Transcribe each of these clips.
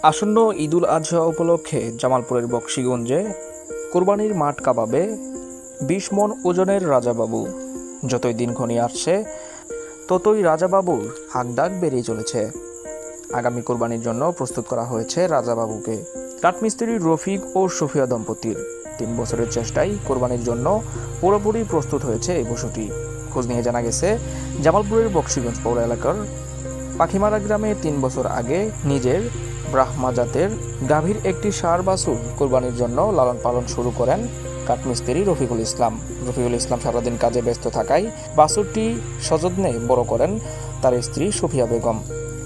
আসন্ন ঈদুল আজহা উপলক্ষে জামালপুরের বকশীগঞ্জে কোরবানির মাঠ কাঁপাবে ২০ মণ ওজনের রাজাবাবু। যতই দিন ঘনিয়ে আসছে ততই রাজাবাবুর হাঁকডাক বেড়েই চলেছে। আগামী কোরবানির জন্য প্রস্তুত করা হয়েছে রাজাবাবুকে। কাঠমিস্ত্রি রফিক ও সুফিয়া দম্পতির ৩ বছরের চেষ্টায় কোরবানির জন্য পুরোপুরি প্রস্তুত হয়েছে এই পশুটি। খোঁজ নিয়ে জানা গেছে, জামালপুরের বকশীগঞ্জ পৌর এলাকার পাখিমারা গ্রামে ৩ বছর আগে নিজের ব্রাহ্মা জাতের গাভীর একটি ষাঁড় বাছুর কোরবানির জন্য লালন পালন শুরু করেন কাঠমিস্ত্রি রফিকুল ইসলাম। সারাদিন কাজে ব্যস্ত থাকায় বাছুরটি সযত্নে বড় করেন তার স্ত্রী সুফিয়া বেগম।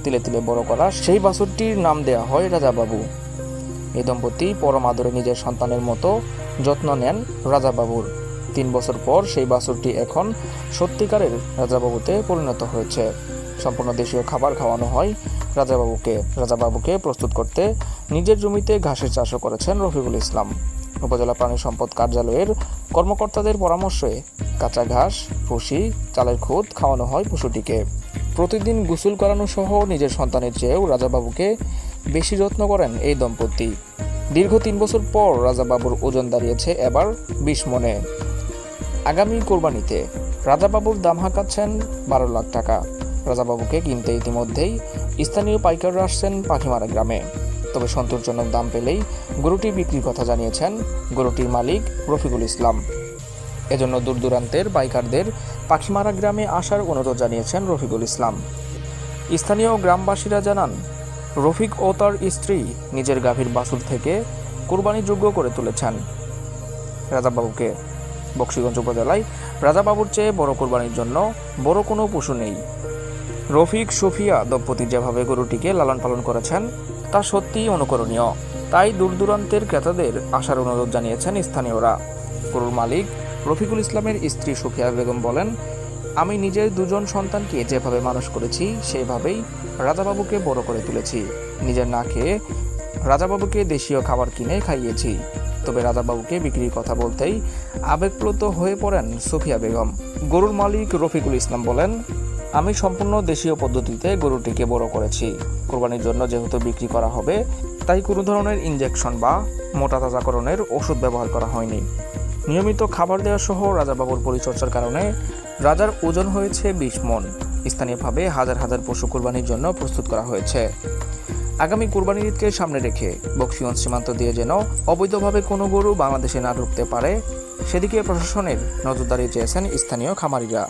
তিলে তিলে বড় করা সেই বাছুরটির নাম দেয়া হয় রাজাবাবু। এই দম্পতি পরম আদরে নিজের সন্তানের মতো যত্ন নেন রাজাবাবুর। ৩ বছর পর সেই বাছুরটি এখন সত্যিকারের রাজাবাবুতে পরিণত হয়েছে। সম্পূর্ণ দেশীয় খাবার খাওয়ানো হয় রাজাবাবুকে প্রস্তুত করতে নিজের জমিতে ঘাসের চাষও করেছেন রফিকুল ইসলাম। উপজেলা প্রাণী সম্পদ কার্যালয়ের কর্মকর্তাদের পরামর্শে কাঁচা ঘাস, ভুসি, চালের খুদ খাওয়ানো হয় পশুটিকে। প্রতিদিন গোসল করানো সহ নিজের সন্তানের চেয়েও রাজাবাবুকে বেশি যত্ন করেন এই দম্পতি। দীর্ঘ ৩ বছর পর রাজাবাবুর ওজন দাঁড়িয়েছে এবার ২০ মণে। আগামী কোরবানিতে রাজাবাবুর দাম হাঁকাচ্ছেন ১২ লাখ টাকা। রাজাবাবুকে কিনতে ইতিমধ্যেই স্থানীয় পাইকাররা আসছেন পাখিমারা গ্রামে। তবে সন্তোষজনক দাম পেলেই গরুটি বিক্রির কথা জানিয়েছেন গরুটির মালিক রফিকুল ইসলাম। এজন্য দূর দূরান্তের পাইকারদের পাখিমারা গ্রামে আসার অনুরোধ জানিয়েছেন রফিকুল ইসলাম। স্থানীয় গ্রামবাসীরা জানান, রফিক ও তার স্ত্রী নিজের গাভীর বাছুর থেকে কোরবানিযোগ্য করে তুলেছেন রাজাবাবুকে। বকশীগঞ্জ উপজেলায় রাজাবাবুর চেয়ে বড় কোরবানির জন্য বড় কোনো পশু নেই। রফিক সুফিয়া দম্পতি যেভাবে গরুটিকে লালন পালন করেছেন তা সত্যিই অনুকরণীয়। তাই দূর দূরান্তের ক্রেতাদের আসার অনুরোধ জানিয়েছেন স্থানীয়রা। গরুর মালিক রফিকুল ইসলামের স্ত্রী সুফিয়া বেগম বলেন, আমি নিজের 2 জন সন্তানকে যেভাবে মানুষ করেছি সেভাবেই রাজাবাবুকে বড় করে তুলেছি। নিজের না খেয়ে রাজাবাবুকে দেশীয় খাবার কিনে খাইয়েছি। তবে রাজাবাবুকে বিক্রির কথা বলতেই আবেগপ্লুত হয়ে পড়েন সুফিয়া বেগম। গরুর মালিক রফিকুল ইসলাম বলেন, আমি সম্পূর্ণ দেশীয় পদ্ধতিতে গরুটিকে বড় করেছি। কোরবানির জন্য যেহেতু বিক্রি করা হবে, তাই কোনো ধরনের ইনজেকশন বা মোটা তাজাকরণের ওষুধ ব্যবহার করা হয়নি। নিয়মিত খাবার দেওয়া সহ রাজাবাবুর পরিচর্যার কারণে রাজার ওজন হয়েছে ২০ মণ। স্থানীয়ভাবে হাজার হাজার পশু কোরবানির জন্য প্রস্তুত করা হয়েছে। আগামী কোরবানির ঈদকে সামনে রেখে বকশীগঞ্জ সীমান্ত দিয়ে যেন অবৈধভাবে কোনো গরু বাংলাদেশে না ঢুকতে পারে, সেদিকে প্রশাসনের নজরদারি চেয়েছেন স্থানীয় খামারিরা।